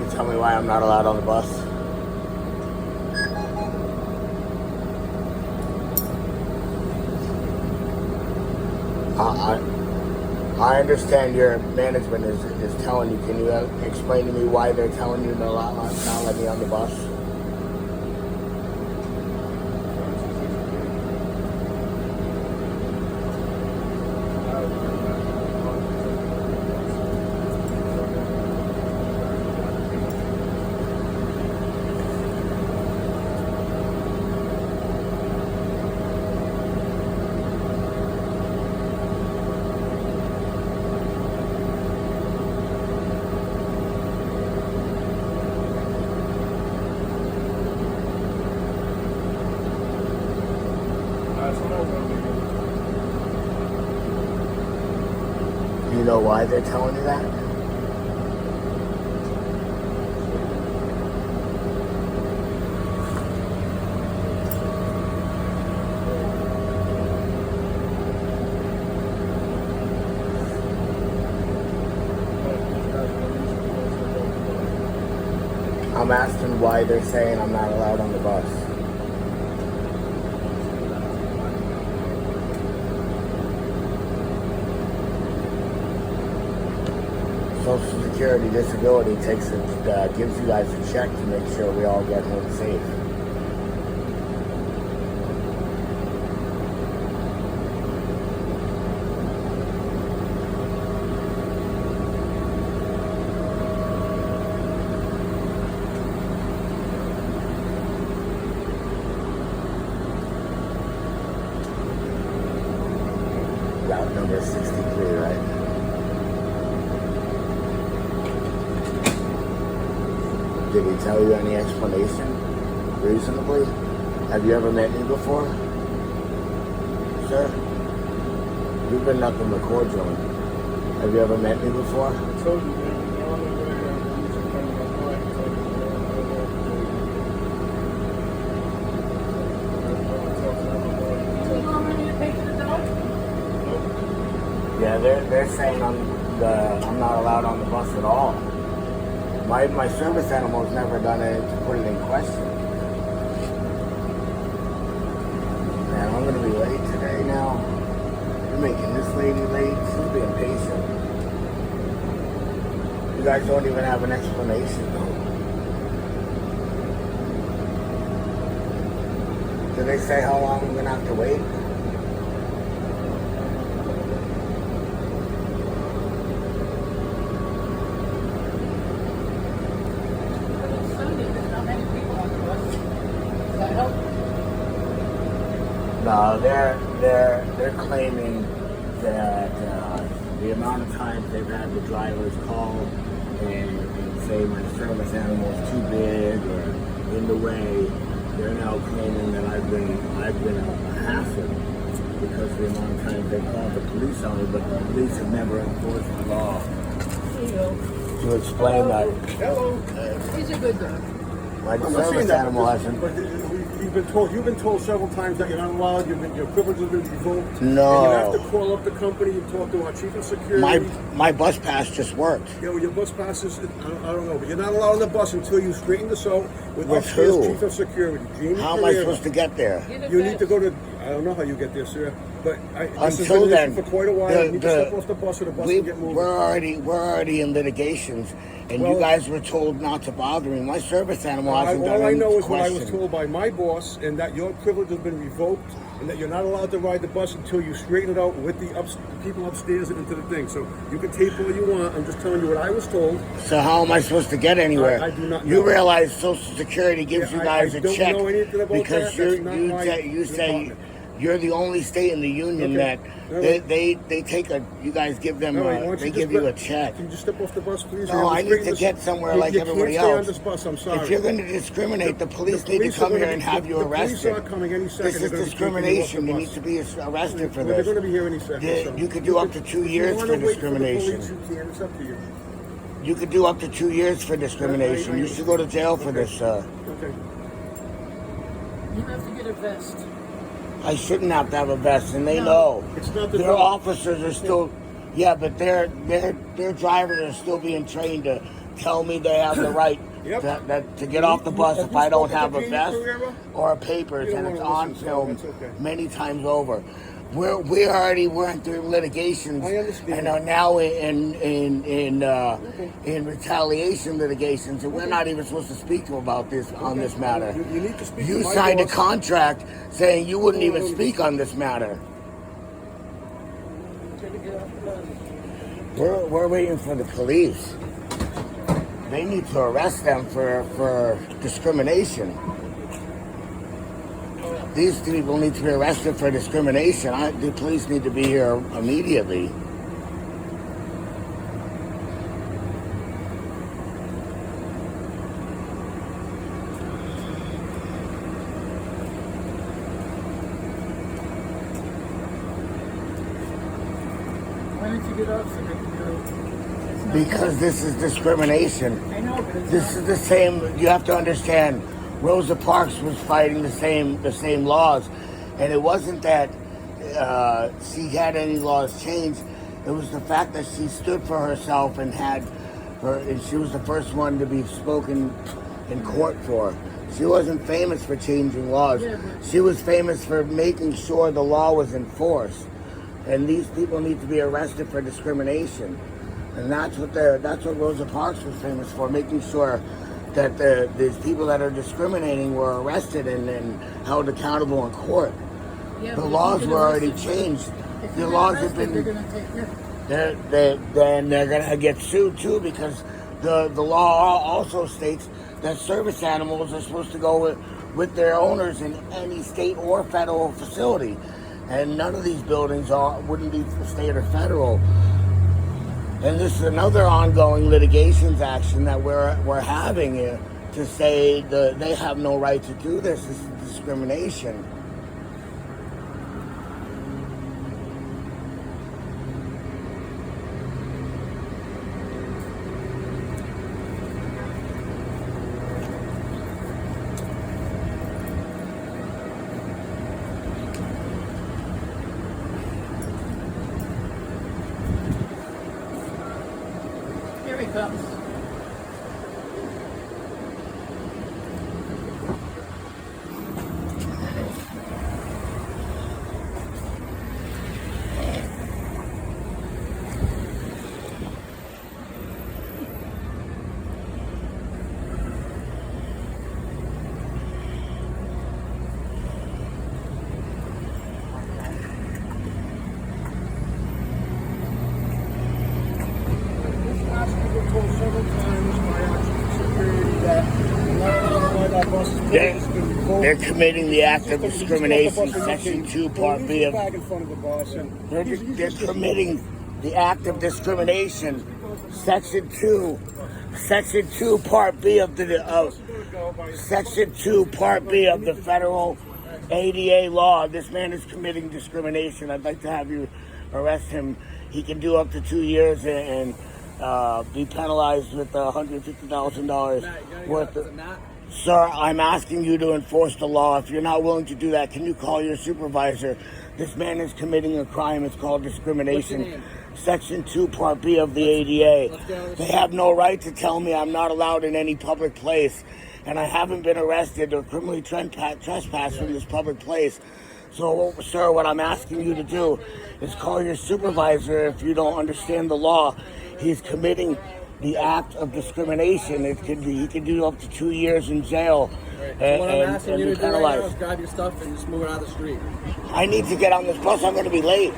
to tell me why I'm not allowed on the bus? I understand your management is telling you. Can you explain to me why they're telling you not let me on the bus? Do you know why they're telling you that? I'm asking why they're saying I'm not allowed on the bus. Social Security disability gives you guys a check to make sure we all get home safe. Route number 63, right? Did he tell you any explanation reasonably? Have you ever met me before? Sir? You've been nothing but cordial. Have you ever met me before? I told you, man. Yeah, they're saying I'm not allowed on the bus at all. My service animal's never done it to put it in question. Man, I'm gonna be late today now. You're making this lady late. She's being patient. You guys don't even have an explanation though. Did they say how long I'm gonna have to wait? No, they're claiming that the amount of times they've had the drivers call and say my service animal is too big or in the way, they're now claiming that I've been a hassle because of the amount of times they called the police on me, but the police have never enforced the law. To explain that. Hello. He's a good dog. My service animal hasn't. But you've been told several times that you're not allowed. Your privilege has been revoked. No. And you have to call up the company and talk to our chief of security. My bus pass just worked. Yeah, well, your bus passes. I don't know, but you're not allowed on the bus until you straighten this out with With upstairs who? chief of security. Jamie How am I Carrera. supposed to get there? You need to go to. I don't know how you get there, sir. But this has Until been an then, issue for quite a while. You need to step off the bus or the bus and get moving. we're already in litigations, and you guys were told not to bother me. My service animal hasn't done All I any know is what I was question. told by my boss, and that your privilege has been revoked, and that you're not allowed to ride the bus until you straighten it out with the people upstairs and into the thing. So you can tape all you want. I'm just telling you what I was told. So how am I supposed to get anywhere? I do not know. You realize Social Security gives you guys I a don't check know anything about because that. That's not my you say department. you're the only state in the union Okay. that they take a. You guys give them. They give you a check. Can you just step off the bus, please? No, I need to get somewhere like everybody You can't stay on else. this bus. I'm sorry. If you're going to discriminate, the police need to come here and have you arrested. The police are coming any second. This is They're gonna be taking discrimination. you You off need to be arrested for They're this. going to be here any second. Yeah, so. you could do up to 2 years for discrimination. You can. It's up to you. You could do up to 2 years for discrimination. You should go to jail for this. Okay. You have to get a vest. I shouldn't have to have a vest, and they know. It's not the Their vest. officers are still Yeah, but their drivers are still being trained to tell me they have the right to get off the bus if I don't have a vest or a papers, and it's on film many times over. We already went through litigations and are now in retaliation litigations, and we're not even supposed to speak to them about this on this matter. You need to speak. You signed a contract saying you wouldn't even speak on this matter. We're waiting for the police. They need to arrest them for discrimination. These people need to be arrested for discrimination. The police need to be here immediately. Why don't you get up so they can go? Because this is discrimination. I know, but it's This is the same. You have to understand. Rosa Parks was fighting the same laws, and it wasn't that she had any laws changed. It was the fact that she stood for herself and she was the first one to be spoken in court for. She wasn't famous for changing laws. She was famous for making sure the law was enforced. And these people need to be arrested for discrimination. And that's what Rosa Parks was famous for, making sure that these people that are discriminating were arrested and held accountable in court. Yeah, The laws were already changed. The laws have been. They're going to take care. Then they're gonna get sued too, because the law also states that service animals are supposed to go with their owners in any state or federal facility, and none of these buildings wouldn't be state or federal. And this is another ongoing litigations action that we're having to say they have no right to do this. This is discrimination. Here he comes. They're committing the act of discrimination, Section 2, Part B of. They're committing the act of discrimination, Section 2, Part B of Section 2, Part B of the federal ADA law. This man is committing discrimination. I'd like to have you arrest him. He can do up to 2 years and be penalized with $150,000 worth of. Sir, I'm asking you to enforce the law. If you're not willing to do that, can you call your supervisor? This man is committing a crime. It's called discrimination. Section 2, Part B of the ADA. They have no right to tell me I'm not allowed in any public place, and I haven't been arrested or criminally trespassed from this public place. So, sir, what I'm asking you to do is call your supervisor if you don't understand the law. He's committing the act of discrimination. He could do up to 2 years in jail So what I'm asking you be to do right now penalized. is grab your stuff and just move it out of the street. I need to get on this bus. I'm going to be late.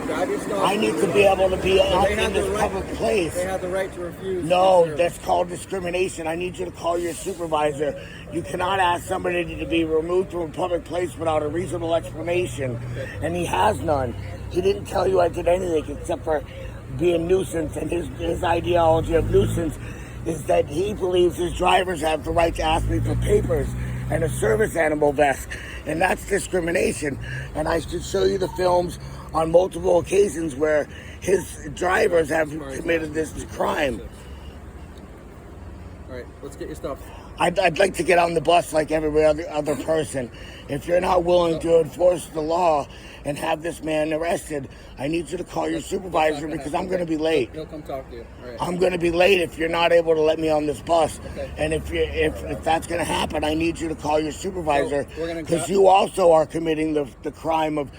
Grab your stuff. I need to be able to be out They in have the this right- public place. They have the right to refuse. No, to that's called discrimination. I need you to call your supervisor. You cannot ask somebody to be removed from a public place without a reasonable explanation, and he has none. He didn't tell you I did anything except for being nuisance, and his ideology of nuisance is that he believes his drivers have the right to ask me for papers and a service animal vest, and that's discrimination. And I should show you the films on multiple occasions where his drivers have committed this crime. All right, let's get your stuff. I'd like to get on the bus like every other person. If you're not willing to enforce the law and have this man arrested, I need you to call your supervisor because I'm going to be late. He'll come talk to you. All right. I'm going to be late if you're not able to let me on this bus. Okay. And if that's going to happen, I need you to call your supervisor So we're gonna because you also are committing the crime of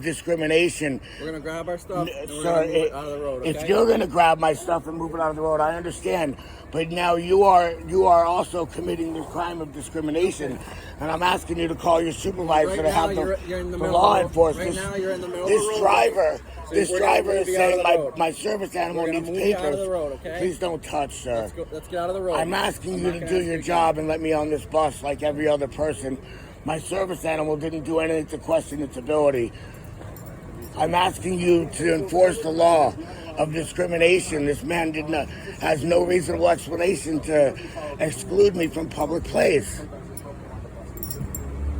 discrimination. We're going to grab our stuff and we're Sir, going to move it out of the road, okay? if you're going to grab my stuff and move it out of the road, I understand. But now you are also committing the crime of discrimination, and I'm asking you to call your supervisor Right to now, have you're in the the middle law of the road. enforcement. Right now, you're in the middle of This the road. driver, So this we're driver gonna is move you out saying of the road. my service animal We're gonna needs move you out papers. of the road, okay? Please don't touch, sir. Let's get out of the road. I'm asking I'm you not to gonna do ask your you job and let me on this bus like every other person. My service animal didn't do anything to question its ability. I'm asking you to enforce the law of discrimination. This man has no reasonable explanation to exclude me from public place.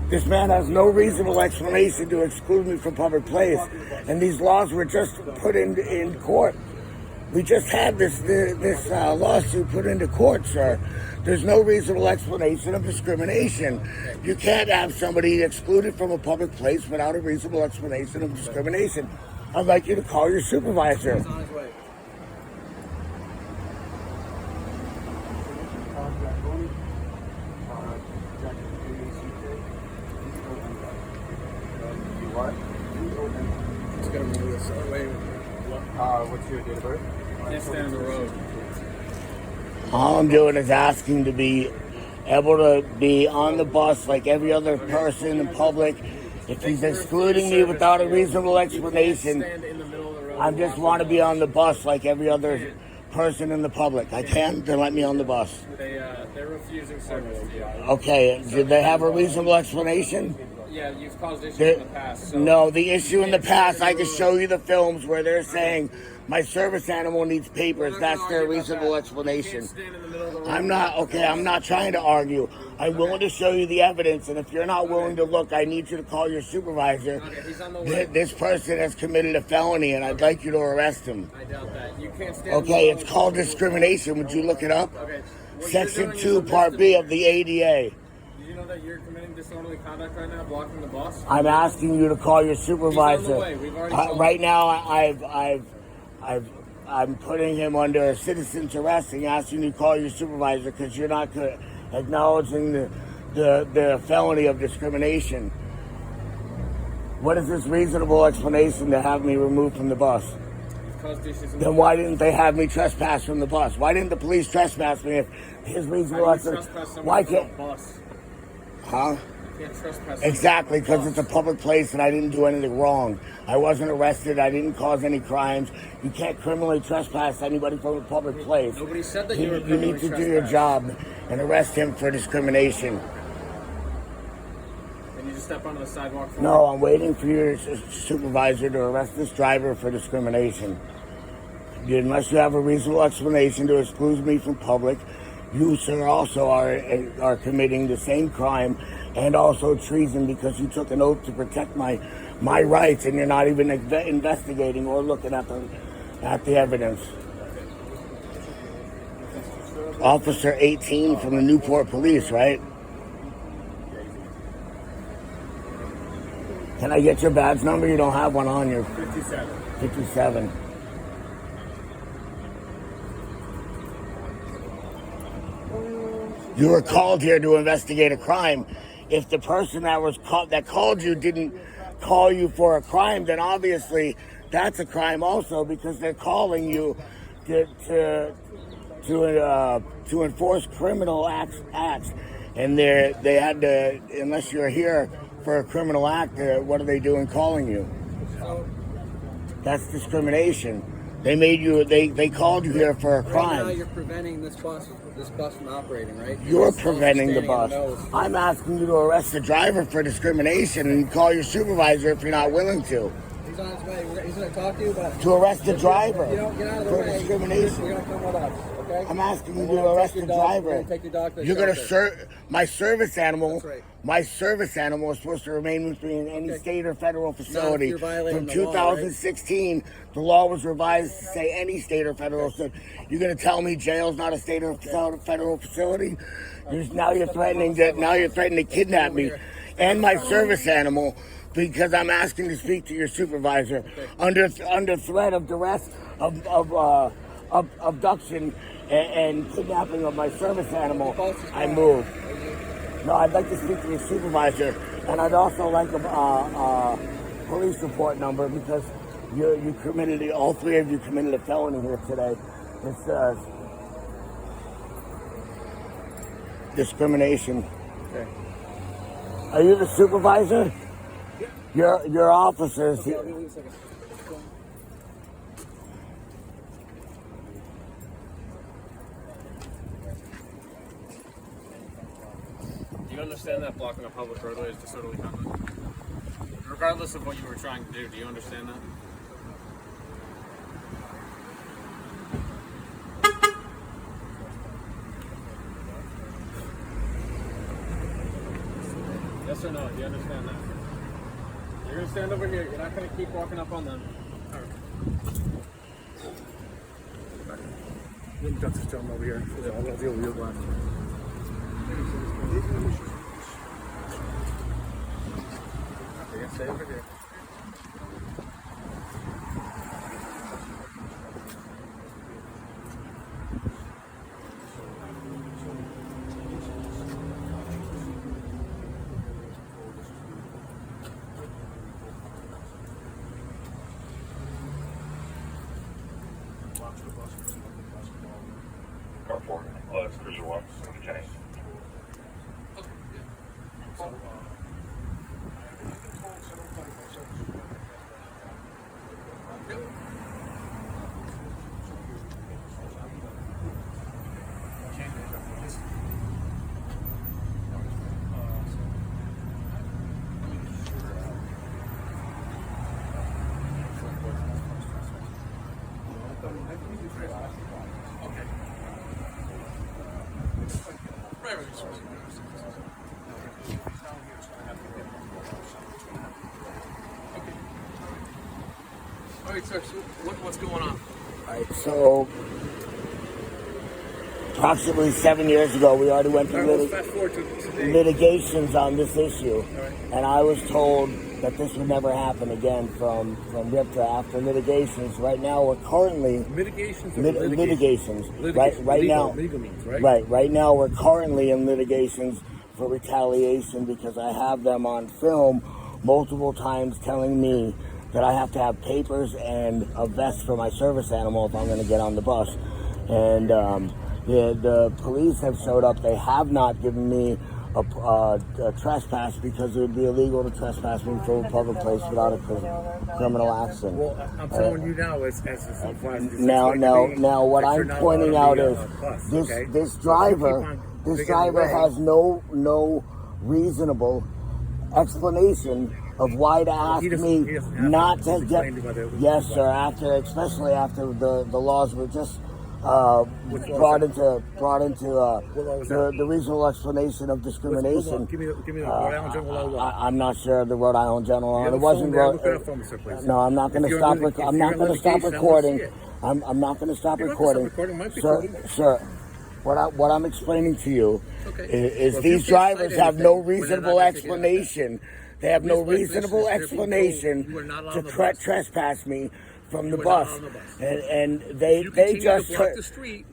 This man has no reasonable explanation to exclude me from public place. And these laws were just put in court. We just had this lawsuit put into court, sir. There's no reasonable explanation of discrimination. You can't have somebody excluded from a public place without a reasonable explanation of discrimination. I'd like you to call your supervisor. He's on his way. He's going to move this away. What's your date of birth? Can't stand in the road. All I'm doing is asking to be able to be on the bus like every other person in public. If he's excluding me without a reasonable explanation, Stand in the middle of the road. I just want to be on the bus like every other person in the public. I can? Then let me on the bus. They're refusing service to you. Okay, did they have a reasonable explanation? Yeah, you've caused issues in the past. So No, the issue in the past, I can show you the films where they're saying my service animal needs papers. That's their reasonable explanation. stand in the middle of the road. I'm not trying to argue. I'm willing to show you the evidence, and if you're not willing to look, I need you to call your supervisor. Okay, he's on the way. This person has committed a felony, and I'd like you to arrest him. I doubt that. You can't stand. Okay, it's called discrimination. Would you look it up? Okay. What Section you're doing 2, is a Part B misdemeanor. of the ADA. Did you know that you're committing disorderly conduct right now, blocking the bus? I'm asking you to call your supervisor. way. We've already called Right him. now, I'm putting him under a citizen's arrest and asking you to call your supervisor because you're not acknowledging the felony of discrimination. What is this reasonable explanation to have me removed from the bus? You've caused issues in Then why didn't they have me trespass from the bus? Why didn't the police trespass me if his reasonable How do you explanation? trespass Why someone can't? from a bus? Huh? You can't trespass. Exactly, because it's a public place and I didn't do anything wrong. I wasn't arrested. I didn't cause any crimes. You can't criminally trespass anybody from a public place. Nobody said that you were You criminally need to do your trespassed. job and arrest him for discrimination. Then you just step onto the sidewalk. For No, I'm waiting for your supervisor to arrest this driver for discrimination. Unless you have a reasonable explanation to exclude me from public, you, sir, also are committing the same crime and also treason because you took an oath to protect my rights and you're not even investigating or looking at the evidence. Officer 18 from the Newport Police, right? Can I get your badge number? You don't have one on you. 57. 57. You were called here to investigate a crime. If the person that called you didn't call you for a crime, then obviously that's a crime also because they're calling you to enforce criminal acts. And they had to, unless you're here for a criminal act, what are they doing calling you? That's discrimination. They made you. They called you here for a Right now, crime. you're preventing this bus from operating, right? You're still preventing the standing bus. in those. I'm asking you to arrest the driver for discrimination and call your supervisor if you're not willing to. He's He's on his way. He's going to talk to you, but To arrest the driver you don't get out of the for way. discrimination. You're going to come with us, okay? I'm asking you And to we're gonna arrest take the your dog- driver. We're going to take your dog to the You're gonna shelter. my service animal. That's right. My service animal is supposed to remain with me in any Okay. state or federal facility. you're violating From the law, right? 2016, the law was revised to say any state or federal. So you're gonna tell me jail's not a state or federal facility? Now you're threatening to kidnap me and my service animal because I'm asking to speak to your supervisor under threat of duress of abduction and kidnapping of my service animal. I move. No, I'd like to speak to your supervisor, and I'd also like a police report number because all three of you committed a felony here today. It's discrimination. Okay. Are you the supervisor? Your officers. Okay, wait a second. Do you understand that blocking a public roadway is disorderly conduct? Regardless of what you were trying to do you understand that? Yes or no? Do you understand that? You're gonna stand over here. You're not gonna keep walking up on them. Let me talk to this gentleman over here. I'll deal with you. You're gonna stay over here. Carport. Oh, that's Cruiser Walk. Okay. All right, sir. So what's going on? Right, so approximately 7 years ago, we already went through Fast forward to today. litigations on this issue, and I was told that this would never happen again from RIPTA after litigations. Right now, we're currently Mitigations or litigations. Litigation. Right Legal, now, legal means, right? Right now, we're currently in litigations for retaliation because I have them on film multiple times telling me that I have to have papers and a vest for my service animal if I'm going to get on the bus. And the police have showed up. They have not given me a trespass because it would be illegal to trespass me from a public place without a criminal action. Well, I'm telling you now, as Now, what I'm pointing out is this driver has no reasonable explanation of why to ask me not to get. Yes, sir. Especially after the laws were just brought into the reasonable explanation of discrimination. Give me the Rhode Island General Law. I'm not sure the Rhode Island General Law. It wasn't. Look it up for me, sir, please. No, I'm not going to stop. I'm not going to stop recording. I'm not going to stop recording. Sir, what I'm explaining to you is these drivers have no reasonable explanation. They have no reasonable explanation to trespass me from the bus. And they just...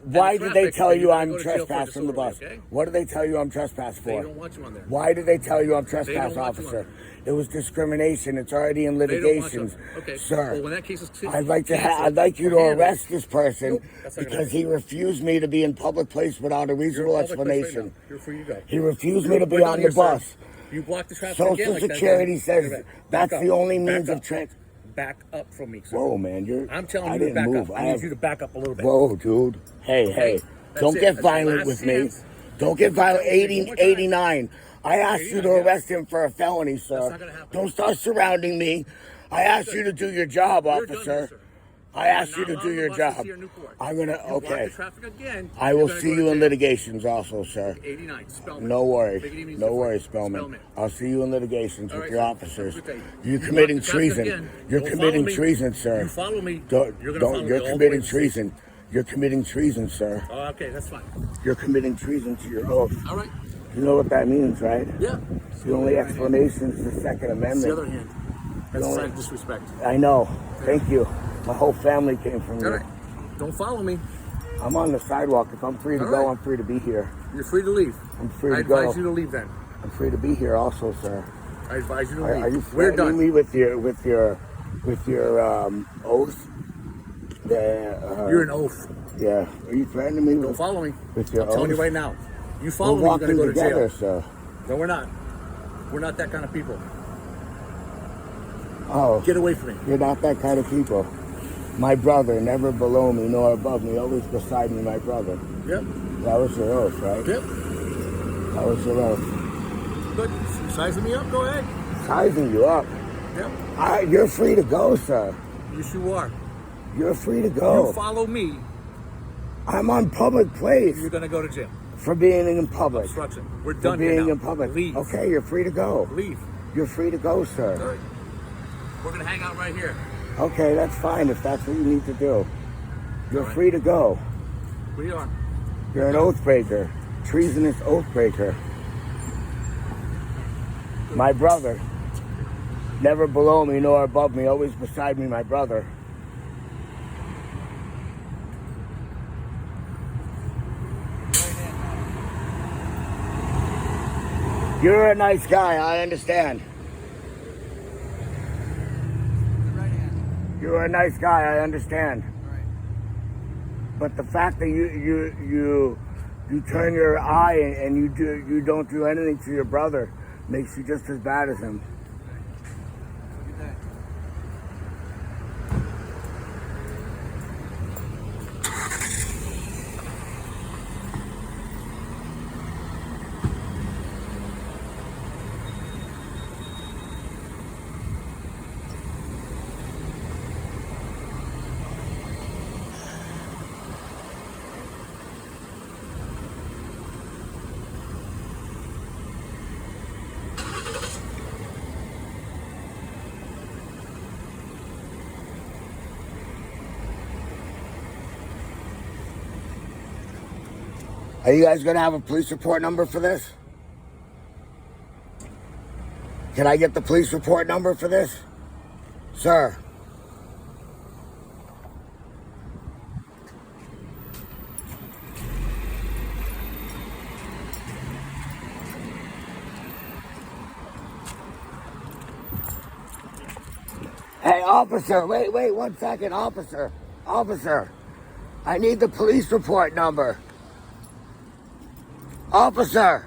Why did they tell you I'm trespassed from the bus? What did they tell you I'm trespassed for? They don't want you on there. Why did they tell you I'm trespass officer? It was discrimination. It's already in litigations. Sir, well, when that case is I'd like you to arrest this person because he refused me to be in public place without a reasonable explanation. You're free to go. He refused me to be on the bus. You blocked the traffic Social again like that, Security says Back that's up. the only Back means up. of transit. Back up from me, sir. Whoa, man, I'm telling I you to didn't back move. up. I need you to back up a little bit. Whoa, dude. Hey, don't That's get it. violent That's with the me. last chance. Don't get violent. One more time. 89. I asked you to arrest him for a felony, sir. That's not gonna happen. Don't start surrounding me. I asked you to do your job, You're done officer. here, sir. I asked You're you to not do allowed your the buses job. here in Newport. I'm gonna. You block Okay. the traffic again. I you're will gonna see go to you in jail. litigations also, sir. 89. Spellman. No worries. Make it even No easier. worries, Spellman. Spellman. I'll see you in litigations All with right, your sir. officers. Have a good day. You're You block committing the traffic treason. again. You're Don't committing follow me. treason, sir. You follow me. Don't. You're gonna follow me You're all the way committing to safety. treason. You're committing treason, sir. Oh, okay, that's fine. You're committing treason to your oath. All right. You know what that means, right? Yeah. The only explanation is the Second It's the Amendment. other hand. That's a sign of disrespect. I know. Thank you. My whole family came from All here. right. Don't follow me. I'm on the sidewalk. If I'm free to All go, right. I'm free to be here. You're free to leave. I'm free I to go. advise you to leave then. I'm free to be here also, sir. I advise you to Are leave. you We're threatening done. me with your oath? You're an oath. Yeah. Are you threatening me Don't with, follow me. with your I'm telling you oath? right now. You We're follow me, you're walking going to go to together, jail. sir. No, we're not. We're not that kind of people. Oh, Get away from me. you're not that kind of people. My brother, never below me nor above me, always beside me, my brother. Yep. That was your oath, right? Yep. That was your oath. Good. Sizing me up? Go ahead. Sizing you up. Yep. You're free to go, sir. Yes, you are. You're free to go. You follow me, I'm on public place you're going to go to jail. for being in public. Obstruction. We're For done here being now. in public. Leave. Okay, you're free to go. Leave. You're free to go, All sir. right. We're going to hang out right here. Okay, that's fine if that's what you need to do. You're All right. free to go. We are. You're an oath breaker. Treasonous oath breaker. My brother. Never below me nor above me, always beside me, my brother. You're a nice guy, I understand. You're a nice guy, I understand. But the fact that you turn your eye and you don't do anything to your brother makes you just as bad as him. Are you guys gonna have a police report number for this? Can I get the police report number for this? Sir. Hey, officer, wait 1 second, officer. Officer, I need the police report number. Officer.